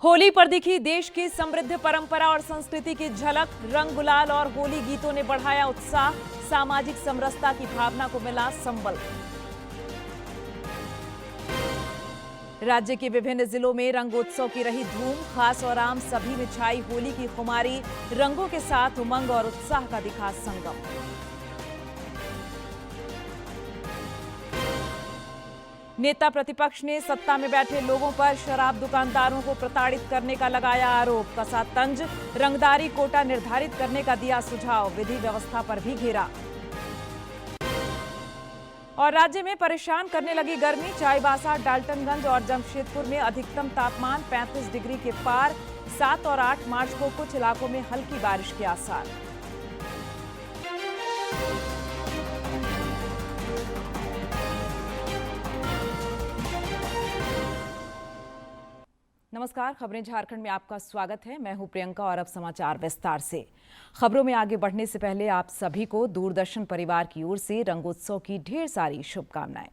होली पर दिखी देश की समृद्ध परंपरा और संस्कृति की झलक। रंग गुलाल और होली गीतों ने बढ़ाया उत्साह। सामाजिक समरसता की भावना को मिला संबल। राज्य के विभिन्न जिलों में रंगोत्सव की रही धूम। खास और आम सभी में छाई होली की खुमारी। रंगों के साथ उमंग और उत्साह का दिखा संगम। नेता प्रतिपक्ष ने सत्ता में बैठे लोगों पर शराब दुकानदारों को प्रताड़ित करने का लगाया आरोप। कसा तंज। रंगदारी कोटा निर्धारित करने का दिया सुझाव। विधि व्यवस्था पर भी घेरा। और राज्य में परेशान करने लगी गर्मी। चाईबासा, डाल्टनगंज और जमशेदपुर में अधिकतम तापमान 35 डिग्री के पार। 7 और 8 मार्च को कुछ इलाकों में हल्की बारिश के आसार। नमस्कार, खबरें झारखंड में आपका स्वागत है। मैं हूं प्रियंका और अब समाचार विस्तार से। खबरों में आगे बढ़ने से पहले आप सभी को दूरदर्शन परिवार की ओर से रंगोत्सव की ढेर सारी शुभकामनाएं।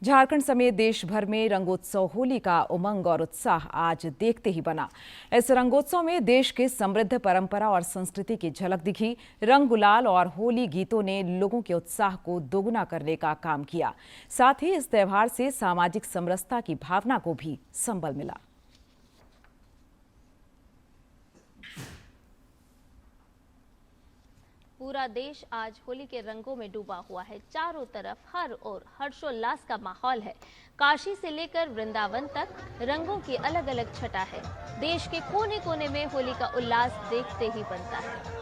झारखंड समेत देश भर में रंगोत्सव होली का उमंग और उत्साह आज देखते ही बना। इस रंगोत्सव में देश के समृद्ध परंपरा और संस्कृति की झलक दिखी। रंग गुलाल और होली गीतों ने लोगों के उत्साह को दोगुना करने का काम किया। साथ ही इस त्योहार से सामाजिक समरसता की भावना को भी संबल मिला। पूरा देश आज होली के रंगों में डूबा हुआ है। चारों तरफ हर ओर हर्षोल्लास का माहौल है। काशी से लेकर वृंदावन तक रंगों की अलग अलग छटा है। देश के कोने कोने में होली का उल्लास देखते ही बनता है।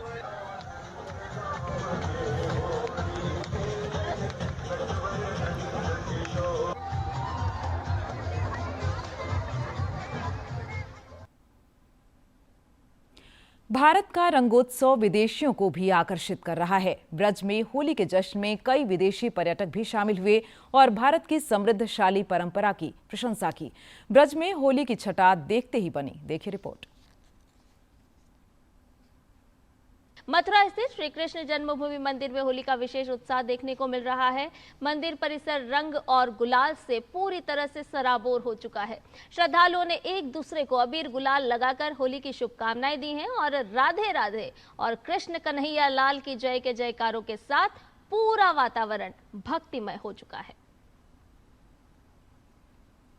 भारत का रंगोत्सव विदेशियों को भी आकर्षित कर रहा है। ब्रज में होली के जश्न में कई विदेशी पर्यटक भी शामिल हुए और भारत की समृद्धशाली परंपरा की प्रशंसा की। ब्रज में होली की छटा देखते ही बनी। देखिए रिपोर्ट। मथुरा स्थित श्री कृष्ण जन्मभूमि मंदिर में होली का विशेष उत्साह देखने को मिल रहा है। मंदिर परिसर रंग और गुलाल से पूरी तरह से सराबोर हो चुका है। श्रद्धालुओं ने एक दूसरे को अबीर गुलाल लगाकर होली की शुभकामनाएं दी हैं और राधे राधे और कृष्ण कन्हैया लाल की जय के जयकारों के साथ पूरा वातावरण भक्तिमय हो चुका है।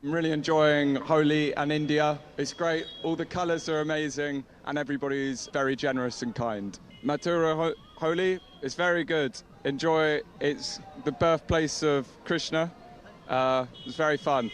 I'm really enjoying Holi and India. It's great. All the colours are amazing and everybody's very generous and kind. Mathura Holi is very good. Enjoy. It's the birthplace of Krishna. It's very fun.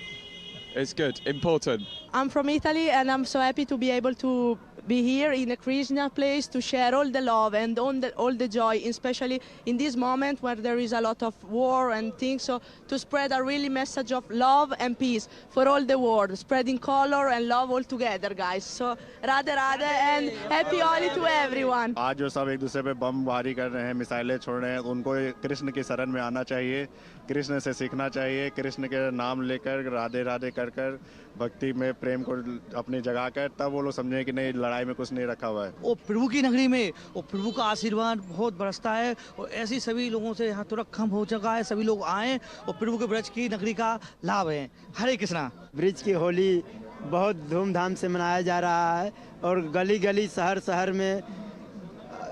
It's good. Important. I'm from Italy and I'm so happy to be able to be here in a Krishna place to share all the love and all the joy, especially in this moment where there is a lot of war and things. So to spread a really message of love and peace for all the world, spreading color and love all together, guys. So Radhe Radhe and happy Holi to everyone. आज जो सब एक दूसरे पे बम बारी कर रहे हैं, मिसाइलें छोड़ रहे हैं, उनको कृष्ण की शरण में आना चाहिए, कृष्ण से सीखना चाहिए, कृष्ण के नाम लेकर राधे राधे कर कर भक्ति में प्रेम को अपनी जगह कर, तब वो लोग समझे कि नहीं, लड़ाई में कुछ नहीं रखा हुआ है। वो प्रभु की नगरी में वो प्रभु का आशीर्वाद बहुत बरसता है और ऐसी सभी लोगों से यहाँ थोड़ा कम हो चुका है। सभी लोग आए और प्रभु के ब्रज की नगरी का लाभ है। हरे कृष्णा। ब्रिज की होली बहुत धूमधाम से मनाया जा रहा है और गली गली शहर शहर में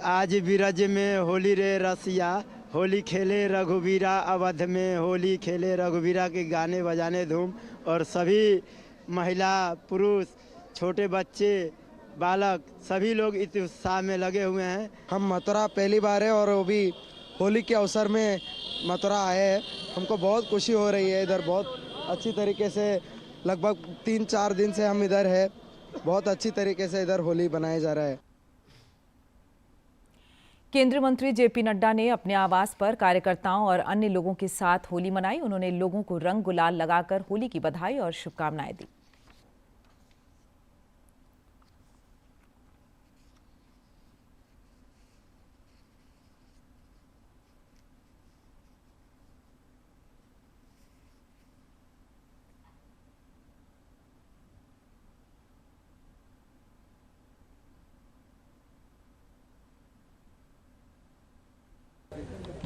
आज ब्रज में होली रे रसिया, होली खेले रघुवीरा, अवध में होली खेले रघुवीरा के गाने बजाने धूम और सभी महिला पुरुष छोटे बच्चे बालक सभी लोग इस उत्साह में लगे हुए हैं। हम मथुरा पहली बार है और वो भी होली के अवसर में मथुरा आए हैं। हमको बहुत खुशी हो रही है। इधर बहुत अच्छी तरीके से लगभग 3-4 दिन से हम इधर है। बहुत अच्छी तरीके से इधर होली बनाया जा रहा है। केंद्रीय मंत्री जेपी नड्डा ने अपने आवास पर कार्यकर्ताओं और अन्य लोगों के साथ होली मनाई। उन्होंने लोगों को रंग गुलाल लगाकर होली की बधाई और शुभकामनाएं दी।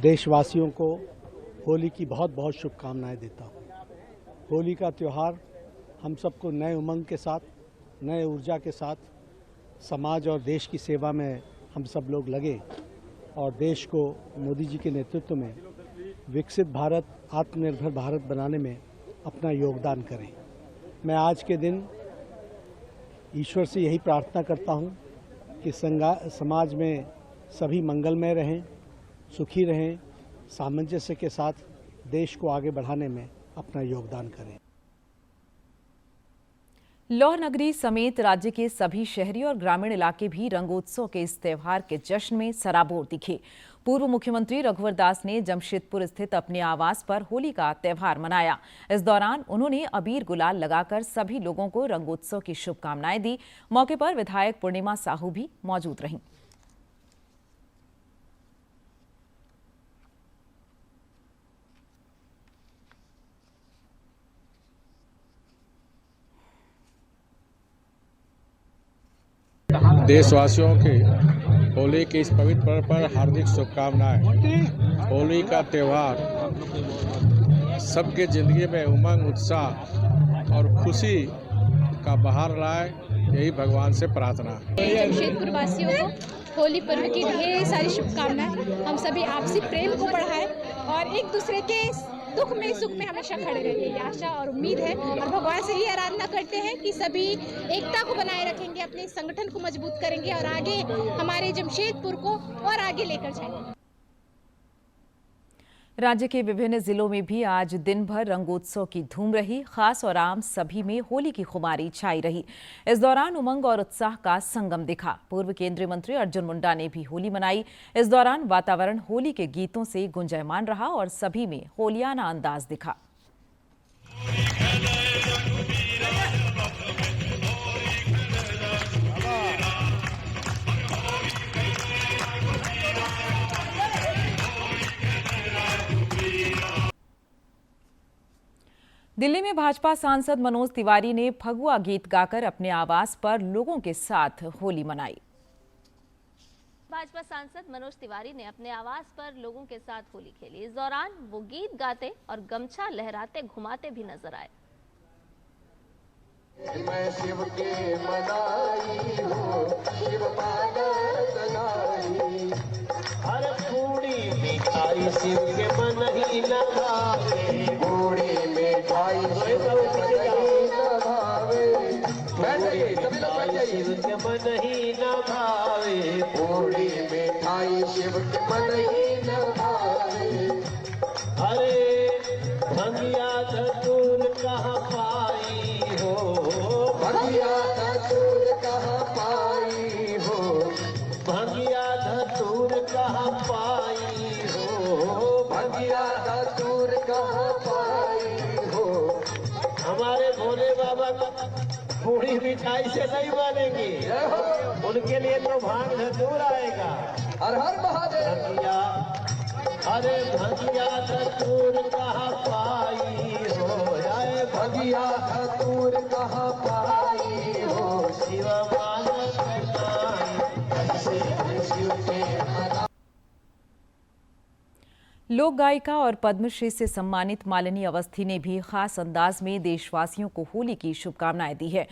देशवासियों को होली की बहुत बहुत शुभकामनाएं देता हूँ। होली का त्यौहार हम सबको नए उमंग के साथ नए ऊर्जा के साथ समाज और देश की सेवा में हम सब लोग लगे और देश को मोदी जी के नेतृत्व में विकसित भारत, आत्मनिर्भर भारत बनाने में अपना योगदान करें। मैं आज के दिन ईश्वर से यही प्रार्थना करता हूं कि समाज में सभी मंगलमय रहें, सुखी रहें, सामंजस्य के साथ देश को आगे बढ़ाने में अपना योगदान करें। लौह नगरी समेत राज्य के सभी शहरी और ग्रामीण इलाके भी रंगोत्सव के इस त्योहार के जश्न में सराबोर दिखे। पूर्व मुख्यमंत्री रघुवर दास ने जमशेदपुर स्थित अपने आवास पर होली का त्योहार मनाया। इस दौरान उन्होंने अबीर गुलाल लगाकर सभी लोगों को रंगोत्सव की शुभकामनाएं दी। मौके पर विधायक पूर्णिमा साहू भी मौजूद रहीं। देशवासियों के होली के इस पवित्र पर्व पर हार्दिक शुभकामनाएं। होली का त्यौहार सबके जिंदगी में उमंग, उत्साह और खुशी का बहार लाए, यही भगवान से प्रार्थना। जमशेदपुर वासियों को होली पर्व की ढेर सारी शुभकामनाएं। हम सभी आपसी प्रेम को बढ़ाएं और एक दूसरे के दुख में सुख में हमेशा खड़े रहेंगे, ये आशा और उम्मीद है। और भगवान से ये आराधना करते हैं कि सभी एकता को बनाए रखेंगे, अपने संगठन को मजबूत करेंगे और आगे हमारे जमशेदपुर को और आगे लेकर जाएंगे। राज्य के विभिन्न जिलों में भी आज दिन भर रंगोत्सव की धूम रही। खास और आम सभी में होली की खुमारी छाई रही। इस दौरान उमंग और उत्साह का संगम दिखा। पूर्व केंद्रीय मंत्री अर्जुन मुंडा ने भी होली मनाई। इस दौरान वातावरण होली के गीतों से गुंजायमान रहा और सभी में होलियाना अंदाज दिखा। दिल्ली में भाजपा सांसद मनोज तिवारी ने फगुआ गीत गाकर अपने आवास पर लोगों के साथ होली मनाई। भाजपा सांसद मनोज तिवारी ने अपने आवास पर लोगों के साथ होली खेली। इस दौरान वो गीत गाते और गमछा लहराते घुमाते भी नजर आए। मैं शिव के मनाई हो, शिव पागल हर पूरी मिठाई शिव के मन ही न भावे, पूरी मिठाई शिव के मन ही न भावे, पूरी मिठाई शिव के मन ही न भावे। अरे भंगिया धतूर कहाँ पाई हो, भंगिया धतूर कहाँ पाई हो, भंगिया धतूर कहाँ पाई हो, भंगिया धतूर कहाँ पाई हो। हमारे भोले बाबा का पूरी मिठाई से नहीं बनेगी, उनके लिए तो भांग धतूर आएगा। हर हर महादेव। भंगिया, अरे भंगिया धतूर कहाँ पाई हो, अरे भंगिया धतूर कहाँ पाई हो। शिव लोक गायिका और पद्मश्री से सम्मानित मालिनी अवस्थी ने भी खास अंदाज में देशवासियों को होली की शुभकामनाएं दी है।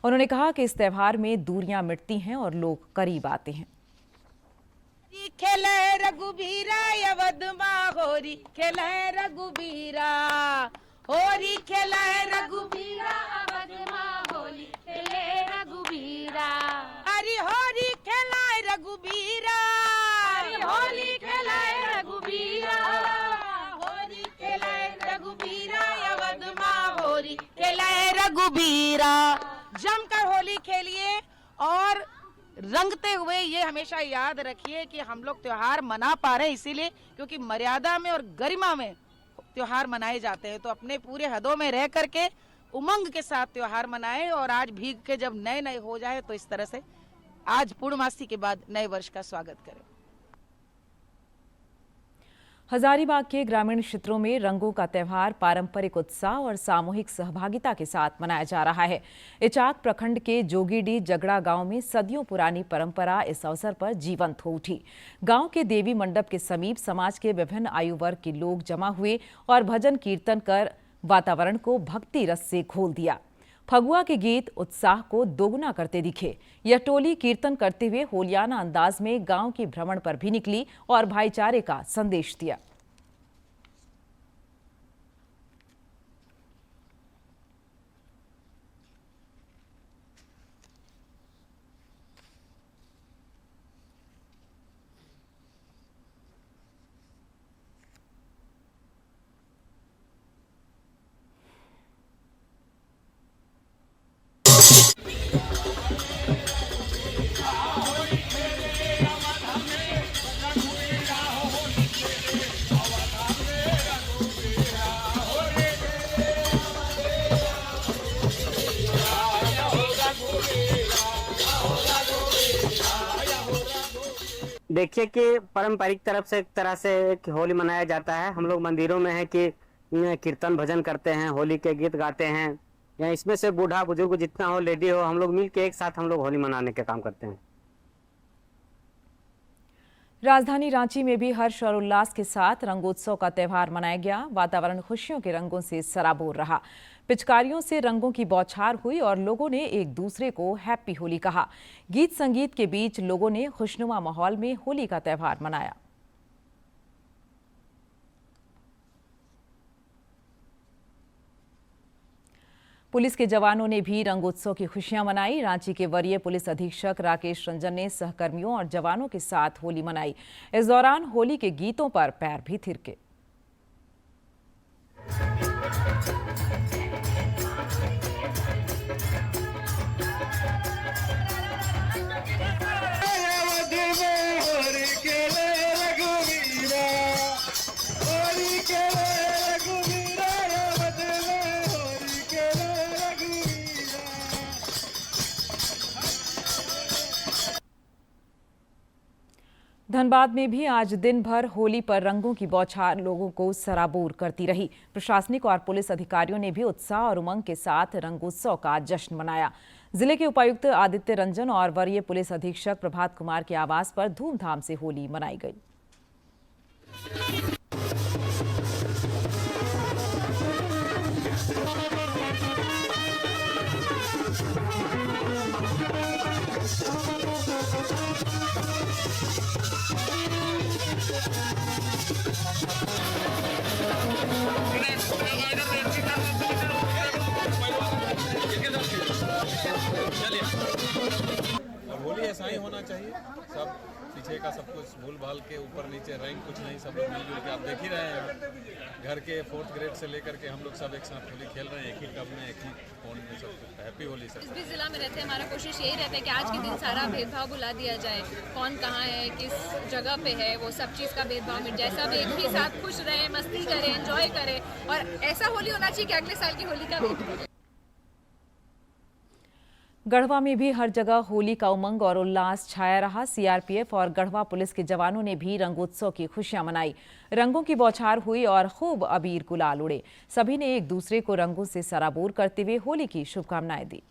उन्होंने कहा कि इस त्योहार में दूरियां मिटती हैं और लोग करीब आते हैं। खेले रघुबीरा अवध माँ होरी खेले रघुबीरा, होरी खेले रघुबीरा अवध माँ होली खेले रघुबीरा। अरे होरी खेलाए रघुबीरा, होली खेलाए रघुबीरा, होली खेलाए रघुबीरा अवध माँ होली खेलाए रघुबीरा। जमकर होली खेलिए और रंगते हुए ये हमेशा याद रखिए कि हम लोग त्योहार मना पा रहे हैं इसीलिए क्योंकि मर्यादा में और गरिमा में त्योहार मनाए जाते हैं। तो अपने पूरे हदों में रह करके उमंग के साथ त्योहार मनाएं और आज भीग के जब नए नए हो जाए तो इस तरह से आज पूर्णमासी के बाद नए वर्ष का स्वागत करें। हजारीबाग के ग्रामीण क्षेत्रों में रंगों का त्यौहार पारंपरिक उत्साह और सामूहिक सहभागिता के साथ मनाया जा रहा है। इचाक प्रखंड के जोगीडी जगड़ा गांव में सदियों पुरानी परंपरा इस अवसर पर जीवंत हो उठी। गांव के देवी मंडप के समीप समाज के विभिन्न आयु वर्ग के लोग जमा हुए और भजन कीर्तन कर वातावरण को भक्ति रस से घोल दिया। फगुआ के गीत उत्साह को दोगुना करते दिखे। यह टोली कीर्तन करते हुए होलियाना अंदाज में गांव की भ्रमण पर भी निकली और भाईचारे का संदेश दिया। देखिए कि पारंपरिक तरह से होली मनाया जाता है। हम लोग मंदिरों में है कि कीर्तन भजन करते हैं, होली के गीत गाते हैं। या इसमें से बूढ़ा बुजुर्ग जितना हो, लेडी हो, हम लोग मिल के एक साथ हम लोग होली मनाने के काम करते हैं। राजधानी रांची में भी हर्ष और उल्लास के साथ रंगोत्सव का त्यौहार मनाया गया। वातावरण खुशियों के रंगों से सराबोर रहा। पिचकारियों से रंगों की बौछार हुई और लोगों ने एक दूसरे को हैप्पी होली कहा। गीत संगीत के बीच लोगों ने खुशनुमा माहौल में होली का त्यौहार मनाया। पुलिस के जवानों ने भी रंगोत्सव की खुशियां मनाई। रांची के वरीय पुलिस अधीक्षक राकेश रंजन ने सहकर्मियों और जवानों के साथ होली मनाई। इस दौरान होली के गीतों पर पैर भी थिरके। धनबाद में भी आज दिन भर होली पर रंगों की बौछार लोगों को सराबोर करती रही। प्रशासनिक और पुलिस अधिकारियों ने भी उत्साह और उमंग के साथ रंगोत्सव का जश्न मनाया। जिले के उपायुक्त आदित्य रंजन और वरीय पुलिस अधीक्षक प्रभात कुमार के आवास पर धूमधाम से होली मनाई गई। अब होली ऐसा ही होना चाहिए। सब पीछे का सब कुछ भूल भाल के ऊपर नीचे रैंक कुछ नहीं, सब लोग मिलजुल के आप देख ही रहे हैं। घर के 4th ग्रेड से लेकर के हम लोग सब एक साथ होली खेल रहे हैं, एक ही कप में, एक ही फोन में। सब हैप्पी होली सर। जिस जिला में रहते हैं हमारा कोशिश यही रहता है कि आज के दिन सारा भेदभाव भुला दिया जाए। कौन कहाँ है, किस जगह पे है, वो सब चीज़ का भेदभाव मिट जाए। सब एक ही साथ खुश रहें, मस्ती करें, एंजॉय करें और ऐसा होली होना चाहिए कि अगले साल की होली का वेट करें। गढ़वा में भी हर जगह होली का उमंग और उल्लास छाया रहा। सीआरपीएफ और गढ़वा पुलिस के जवानों ने भी रंगोत्सव की खुशियां मनाई। रंगों की बौछार हुई और खूब अबीर गुलाल उड़े। सभी ने एक दूसरे को रंगों से सराबोर करते हुए होली की शुभकामनाएं दी।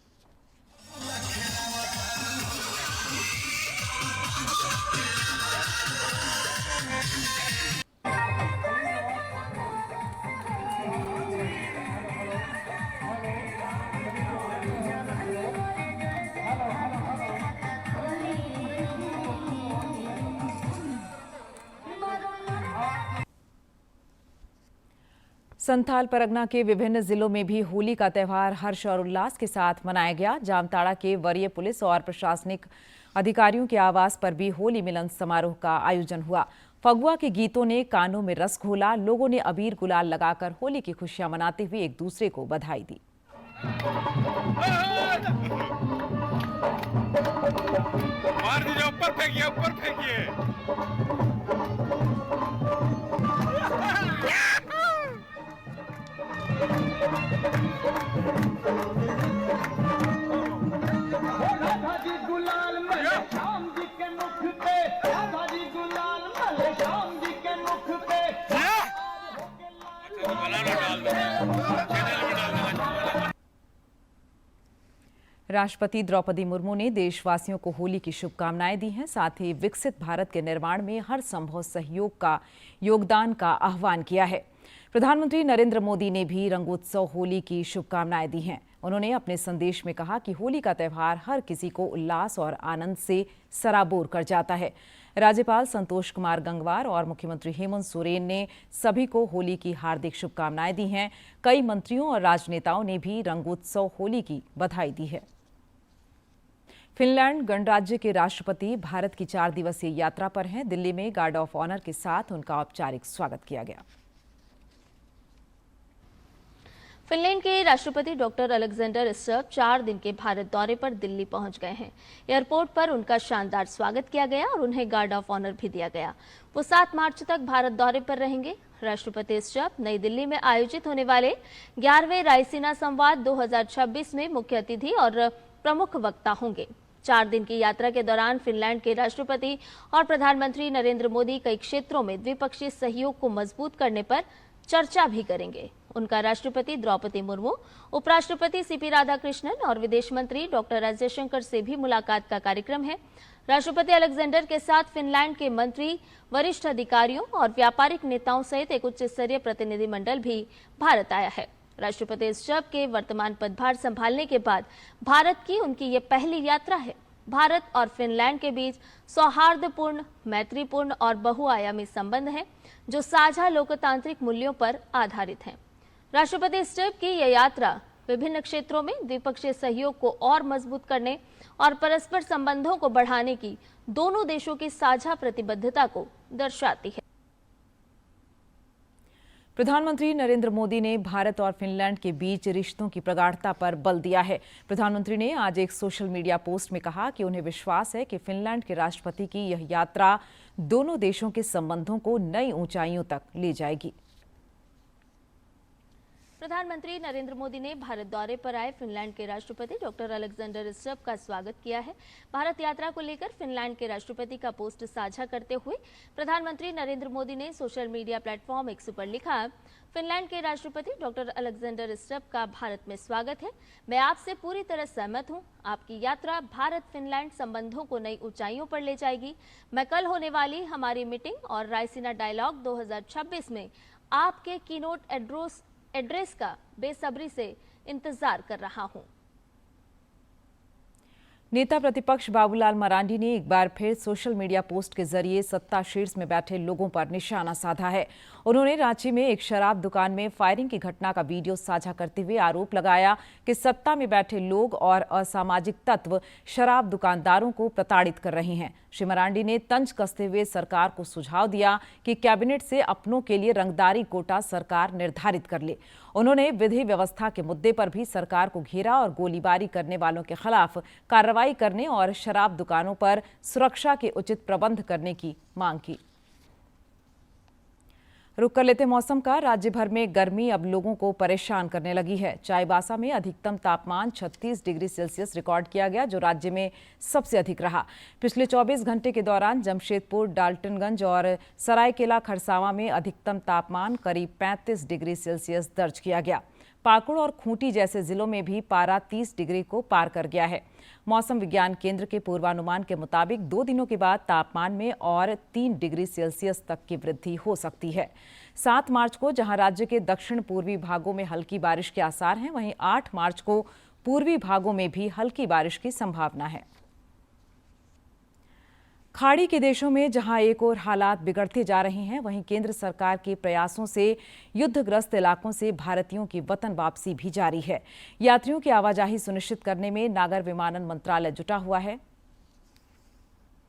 संथाल परगना के विभिन्न जिलों में भी होली का त्यौहार हर्ष और उल्लास के साथ मनाया गया। जामताड़ा के वरीय पुलिस और प्रशासनिक अधिकारियों के आवास पर भी होली मिलन समारोह का आयोजन हुआ। फगुआ के गीतों ने कानों में रस घोला। लोगों ने अबीर गुलाल लगाकर होली की खुशियां मनाते हुए एक दूसरे को बधाई दी। ऊपर फेंकिए, ऊपर फेंकिए। गुलाल मले शाम जी के मुख पे, गुलाल मले शाम जी के मुख पे। राष्ट्रपति द्रौपदी मुर्मू ने देशवासियों को होली की शुभकामनाएं दी हैं। साथ ही विकसित भारत के निर्माण में हर संभव सहयोग का योगदान का आह्वान किया है। प्रधानमंत्री नरेंद्र मोदी ने भी रंगोत्सव होली की शुभकामनाएं दी हैं। उन्होंने अपने संदेश में कहा कि होली का त्यौहार हर किसी को उल्लास और आनंद से सराबोर कर जाता है। राज्यपाल संतोष कुमार गंगवार और मुख्यमंत्री हेमंत सोरेन ने सभी को होली की हार्दिक शुभकामनाएं दी हैं। कई मंत्रियों और राजनेताओं ने भी रंगोत्सव होली की बधाई दी है। फिनलैंड गणराज्य के राष्ट्रपति भारत की 4 दिवसीय यात्रा पर हैं। दिल्ली में गार्ड ऑफ ऑनर के साथ उनका औपचारिक स्वागत किया गया। फिनलैंड के राष्ट्रपति डॉक्टर अलेक्जेंडर स्टर्ब 4 दिन के भारत दौरे पर दिल्ली पहुंच गए हैं। एयरपोर्ट पर उनका शानदार स्वागत किया गया और उन्हें गार्ड ऑफ ऑनर भी दिया गया। वो 7 मार्च तक भारत दौरे पर रहेंगे। राष्ट्रपति स्टर्ब नई दिल्ली में आयोजित होने वाले 11वें रायसीना संवाद 2026 में मुख्य अतिथि और प्रमुख वक्ता होंगे। 4 दिन की यात्रा के दौरान फिनलैंड के राष्ट्रपति और प्रधानमंत्री नरेंद्र मोदी कई क्षेत्रों में द्विपक्षीय सहयोग को मजबूत करने पर चर्चा भी करेंगे। उनका राष्ट्रपति द्रौपदी मुर्मू, उपराष्ट्रपति सीपी राधाकृष्णन और विदेश मंत्री डॉक्टर एस जयशंकर से भी मुलाकात का कार्यक्रम है। राष्ट्रपति अलेक्जेंडर के साथ फिनलैंड के मंत्री, वरिष्ठ अधिकारियों और व्यापारिक नेताओं सहित एक उच्च स्तरीय प्रतिनिधिमंडल भी भारत आया है। राष्ट्रपति स्टर्ब के वर्तमान पदभार संभालने के बाद भारत की उनकी ये पहली यात्रा है। भारत और फिनलैंड के बीच सौहार्दपूर्ण, मैत्रीपूर्ण और बहुआयामी संबंध हैं, जो साझा लोकतांत्रिक मूल्यों पर आधारित हैं। राष्ट्रपति स्टर्ब की यह यात्रा विभिन्न क्षेत्रों में द्विपक्षीय सहयोग को और मजबूत करने और परस्पर संबंधों को बढ़ाने की दोनों देशों की साझा प्रतिबद्धता को दर्शाती है। प्रधानमंत्री नरेंद्र मोदी ने भारत और फिनलैंड के बीच रिश्तों की प्रगाढ़ता पर बल दिया है। प्रधानमंत्री ने आज एक सोशल मीडिया पोस्ट में कहा कि उन्हें विश्वास है कि फिनलैंड के राष्ट्रपति की यह यात्रा दोनों देशों के संबंधों को नई ऊंचाइयों तक ले जाएगी। प्रधानमंत्री नरेंद्र मोदी ने भारत दौरे पर आए फिनलैंड के राष्ट्रपति डॉक्टर अलेक्जेंडर स्टर्ब का स्वागत किया है। भारत यात्रा को लेकर फिनलैंड के राष्ट्रपति का पोस्ट साझा करते हुए प्रधानमंत्री नरेंद्र मोदी ने सोशल मीडिया प्लेटफॉर्म एक्स पर लिखा, फिनलैंड के राष्ट्रपति डॉक्टर अलेक्जेंडर स्टर्ब का भारत में स्वागत है। मैं आपसे पूरी तरह सहमत हूं। आपकी यात्रा भारत फिनलैंड संबंधों को नई ऊंचाइयों पर ले जाएगी। मैं कल होने वाली हमारी मीटिंग और रायसीना डायलॉग 2026 में आपके कीनोट एड्रेस का बेसब्री से इंतजार कर रहा हूं। नेता प्रतिपक्ष बाबूलाल मरांडी ने एक बार फिर सोशल मीडिया पोस्ट के जरिए सत्ता शीर्ष में बैठे लोगों पर निशाना साधा है। उन्होंने रांची में एक शराब दुकान में फायरिंग की घटना का वीडियो साझा करते हुए आरोप लगाया कि सत्ता में बैठे लोग और असामाजिक तत्व शराब दुकानदारों को प्रताड़ित कर रहे हैं। श्री मरांडी ने तंज कसते हुए सरकार को सुझाव दिया कि कैबिनेट से अपनों के लिए रंगदारी कोटा सरकार निर्धारित कर ले। उन्होंने विधि व्यवस्था के मुद्दे पर भी सरकार को घेरा और गोलीबारी करने वालों के खिलाफ कार्रवाई करने और शराब दुकानों पर सुरक्षा के उचित प्रबंध करने की मांग की। रुक कर लेते मौसम का। राज्य भर में गर्मी अब लोगों को परेशान करने लगी है। चाईबासा में अधिकतम तापमान 36 डिग्री सेल्सियस रिकॉर्ड किया गया, जो राज्य में सबसे अधिक रहा। पिछले 24 घंटे के दौरान जमशेदपुर, डाल्टनगंज और सरायकेला खरसावां में अधिकतम तापमान करीब 35 डिग्री सेल्सियस दर्ज किया गया। पाकुड़ और खूंटी जैसे जिलों में भी पारा 30 डिग्री को पार कर गया है। मौसम विज्ञान केंद्र के पूर्वानुमान के मुताबिक 2 दिनों के बाद तापमान में और 3 डिग्री सेल्सियस तक की वृद्धि हो सकती है। 7 मार्च को जहां राज्य के दक्षिण पूर्वी भागों में हल्की बारिश के आसार हैं, वहीं 8 मार्च को पूर्वी भागों में भी हल्की बारिश की संभावना है। खाड़ी के देशों में जहां एक और हालात बिगड़ते जा रहे हैं, वहीं केंद्र सरकार के प्रयासों से युद्धग्रस्त इलाकों से भारतीयों की वतन वापसी भी जारी है। यात्रियों की आवाजाही सुनिश्चित करने में नागर विमानन मंत्रालय जुटा हुआ है।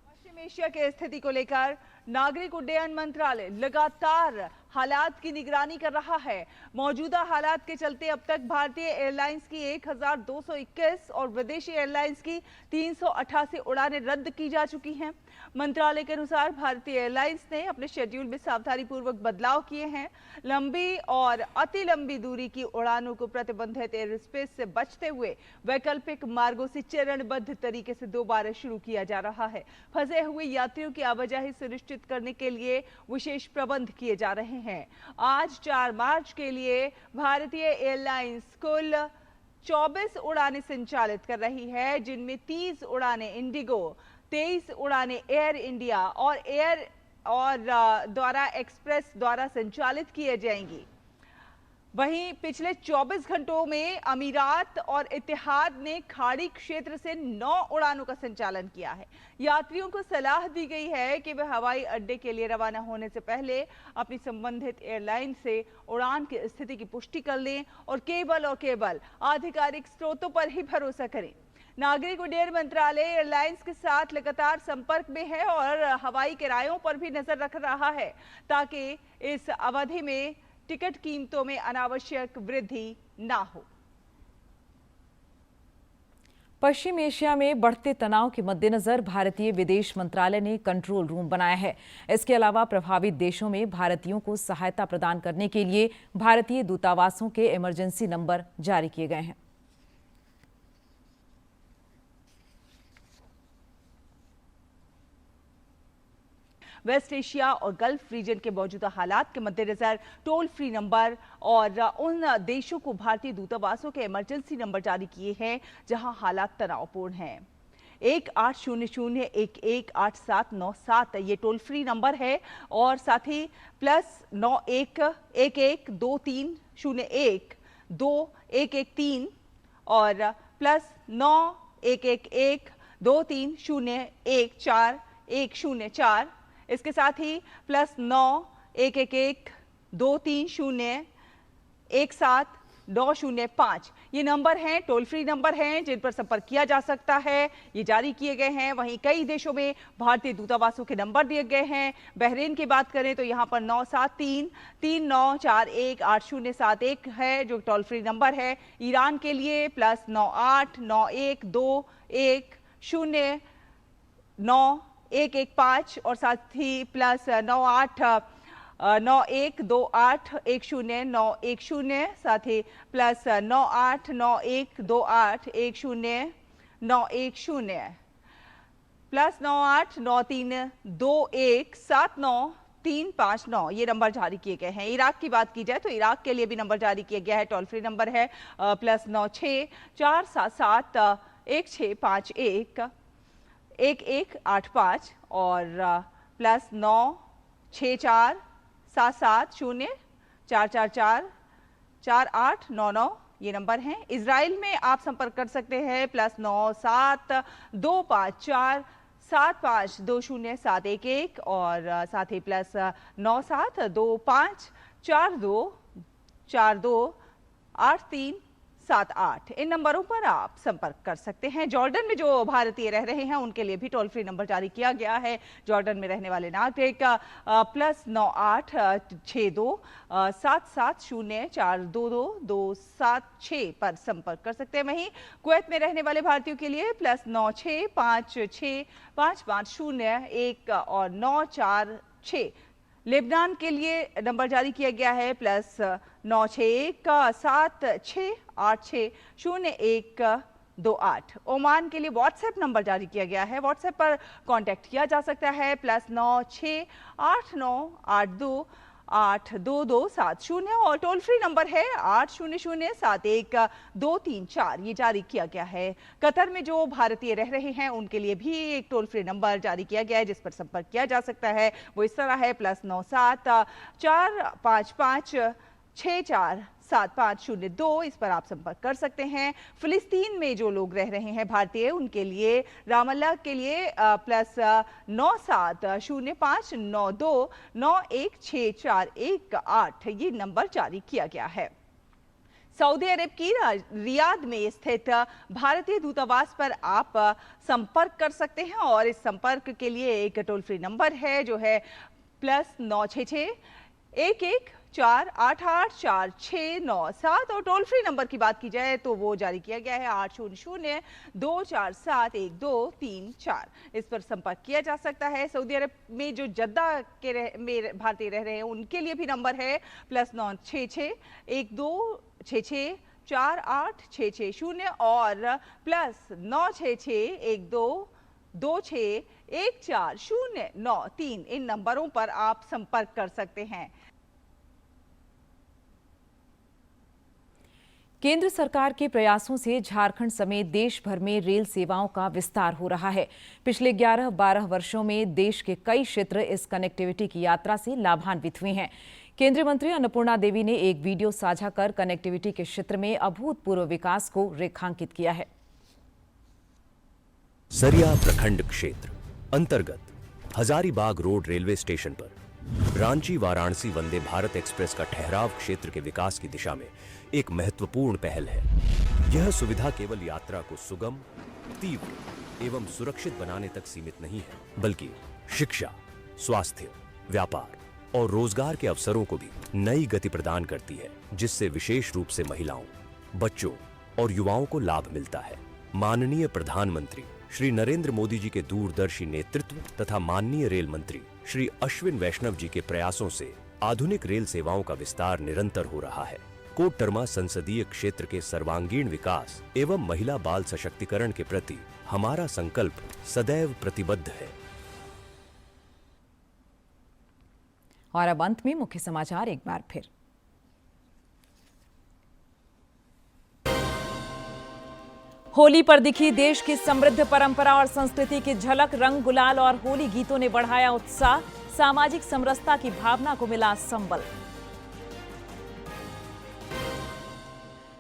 पश्चिम एशिया की स्थिति को लेकर नागरिक उड्डयन मंत्रालय लगातार हालात की निगरानी कर रहा है। मौजूदा हालात के चलते अब तक भारतीय एयरलाइंस की 1221 और विदेशी एयरलाइंस की 388 उड़ानें रद्द की जा चुकी हैं। मंत्रालय के अनुसार भारतीय एयरलाइंस ने अपने शेड्यूल में सावधानीपूर्वक बदलाव किए हैं। लंबी और अति लंबी दूरी की उड़ानों को प्रतिबंधित एयर स्पेस से बचते हुए वैकल्पिक मार्गों से चरणबद्ध तरीके से दोबारा शुरू किया जा रहा है। फंसे हुए यात्रियों की आवाजाही सुनिश्चित करने के लिए विशेष प्रबंध किए जा रहे हैं। आज 4 मार्च के लिए भारतीय एयरलाइंस कुल 24 उड़ानें संचालित कर रही है, जिनमें 30 उड़ानें इंडिगो, 23 उड़ानें एयर इंडिया और द्वारा एक्सप्रेस द्वारा संचालित किए जाएंगी। वहीं पिछले 24 घंटों में अमीरात और इत्तेहाद ने खाड़ी क्षेत्र से 9 उड़ानों का संचालन किया है। यात्रियों को सलाह दी गई है कि वे हवाई अड्डे के लिए रवाना होने से पहले अपनी संबंधित एयरलाइन से उड़ान की स्थिति की पुष्टि कर लें और केवल आधिकारिक स्रोतों पर ही भरोसा करें। नागरिक उड्डयन मंत्रालय एयरलाइंस के साथ लगातार संपर्क में है और हवाई किरायों पर भी नजर रख रहा है ताकि इस अवधि में टिकट कीमतों में अनावश्यक वृद्धि ना हो। पश्चिम एशिया में बढ़ते तनाव के मद्देनजर भारतीय विदेश मंत्रालय ने कंट्रोल रूम बनाया है। इसके अलावा प्रभावित देशों में भारतीयों को सहायता प्रदान करने के लिए भारतीय दूतावासों के इमरजेंसी नंबर जारी किए गए हैं। वेस्ट एशिया और गल्फ रीजन के मौजूदा हालात के मद्देनजर टोल फ्री नंबर और उन देशों को भारतीय दूतावासों के इमरजेंसी नंबर जारी किए हैं जहां हालात तनावपूर्ण हैं। 1800-118797 ये टोल फ्री नंबर है और साथ ही +911123012113 और +911123014104। इसके साथ ही +911123017905 ये नंबर हैं, टोल फ्री नंबर हैं जिन पर संपर्क किया जा सकता है। ये जारी किए गए हैं। वहीं कई देशों में भारतीय दूतावासों के नंबर दिए गए हैं। बहरीन की बात करें तो यहाँ पर 97339418071 है जो टोल फ्री नंबर है। ईरान के लिए +9891209115 और साथ ही +9891281010 साथ ही +9891281010 +9893217939 ये नंबर जारी किए गए हैं। इराक की बात की जाए तो इराक के लिए भी नंबर जारी किया गया है। टोल फ्री नंबर है +9647771185 और +9677044444899 ये नंबर हैं। इजराइल में आप संपर्क कर सकते हैं +97254752071 और साथ ही +9725424378 इन नंबरों पर आप संपर्क कर सकते हैं। जॉर्डन में जो भारतीय रह रहे हैं उनके लिए भी टोल फ्री नंबर जारी किया गया है। जॉर्डन में रहने वाले नागरिक +98624770422276 पर संपर्क कर सकते हैं। वहीं कुवैत में रहने वाले भारतीयों के लिए +96565501 और 946। लेबनान के लिए नंबर जारी किया गया है +96176860128। ओमान के लिए व्हाट्सएप नंबर जारी किया गया है। व्हाट्सएप पर कांटेक्ट किया जा सकता है +9689828227 और टोल फ्री नंबर है 800712334 ये जारी किया गया है। कतर में जो भारतीय रह रहे हैं उनके लिए भी एक टोल फ्री नंबर जारी किया गया है जिस पर संपर्क किया जा सकता है। वो इस तरह है +97455647502 इस पर आप संपर्क कर सकते हैं। फिलिस्तीन में जो लोग रह रहे हैं भारतीय उनके लिए रामल्ला के लिए +97059291641 ये नंबर जारी किया गया है। सऊदी अरब की रियाद में स्थित भारतीय दूतावास पर आप संपर्क कर सकते हैं और इस संपर्क के लिए एक टोल फ्री नंबर है जो है +96611488467 और टोल फ्री नंबर की बात की जाए तो वो जारी किया गया है 80024712334 इस पर संपर्क किया जा सकता है। सऊदी अरब में जो जद्दा में भारतीय रह रहे हैं उनके लिए भी नंबर है +96612664866 और +96612261403 इन नंबरों पर आप संपर्क कर सकते हैं। केंद्र सरकार के प्रयासों से झारखंड समेत देश भर में रेल सेवाओं का विस्तार हो रहा है। पिछले 11-12 वर्षों में देश के कई क्षेत्र इस कनेक्टिविटी की यात्रा से लाभान्वित हुए हैं। केंद्रीय मंत्री अन्नपूर्णा देवी ने एक वीडियो साझा कर कनेक्टिविटी के क्षेत्र में अभूतपूर्व विकास को रेखांकित किया है। सरिया प्रखंड क्षेत्र अंतर्गत हजारीबाग रोड रेलवे स्टेशन पर रांची वाराणसी वंदे भारत एक्सप्रेस का ठहराव क्षेत्र के विकास की दिशा में एक महत्वपूर्ण पहल है। यह सुविधा केवल यात्रा को सुगम, तीव्र एवं सुरक्षित बनाने तक सीमित नहीं है, बल्कि शिक्षा, स्वास्थ्य, व्यापार और रोजगार के अवसरों को भी नई गति प्रदान करती है, जिससे विशेष रूप से महिलाओं, बच्चों और युवाओं को लाभ मिलता है। माननीय प्रधानमंत्री श्री नरेंद्र मोदी जी के दूरदर्शी नेतृत्व तथा माननीय रेल मंत्री श्री अश्विन वैष्णव जी के प्रयासों से आधुनिक रेल सेवाओं का विस्तार निरंतर हो रहा है। कोडरमा संसदीय क्षेत्र के सर्वांगीण विकास एवं महिला बाल सशक्तिकरण के प्रति हमारा संकल्प सदैव प्रतिबद्ध है। और अब अंत में मुख्य समाचार एक बार फिर। होली पर दिखी देश की समृद्ध परंपरा और संस्कृति की झलक। रंग, गुलाल और होली गीतों ने बढ़ाया उत्साह। सामाजिक समरसता की भावना को मिला संबल।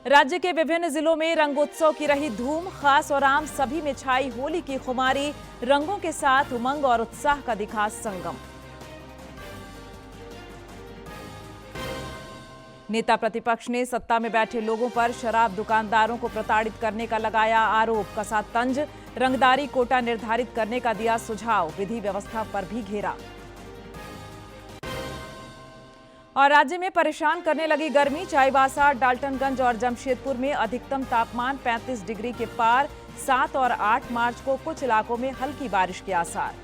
राज्य के विभिन्न जिलों में रंगोत्सव की रही धूम। खास और आम सभी में छाई होली की खुमारी। रंगों के साथ उमंग और उत्साह का दिखा संगम। नेता प्रतिपक्ष ने सत्ता में बैठे लोगों पर शराब दुकानदारों को प्रताड़ित करने का लगाया आरोप। कसा तंज। रंगदारी कोटा निर्धारित करने का दिया सुझाव। विधि व्यवस्था पर भी घेरा। और राज्य में परेशान करने लगी गर्मी। चाईबासा, डाल्टनगंज और जमशेदपुर में अधिकतम तापमान 35 डिग्री के पार। 7 और 8 मार्च को कुछ इलाकों में हल्की बारिश के आसार।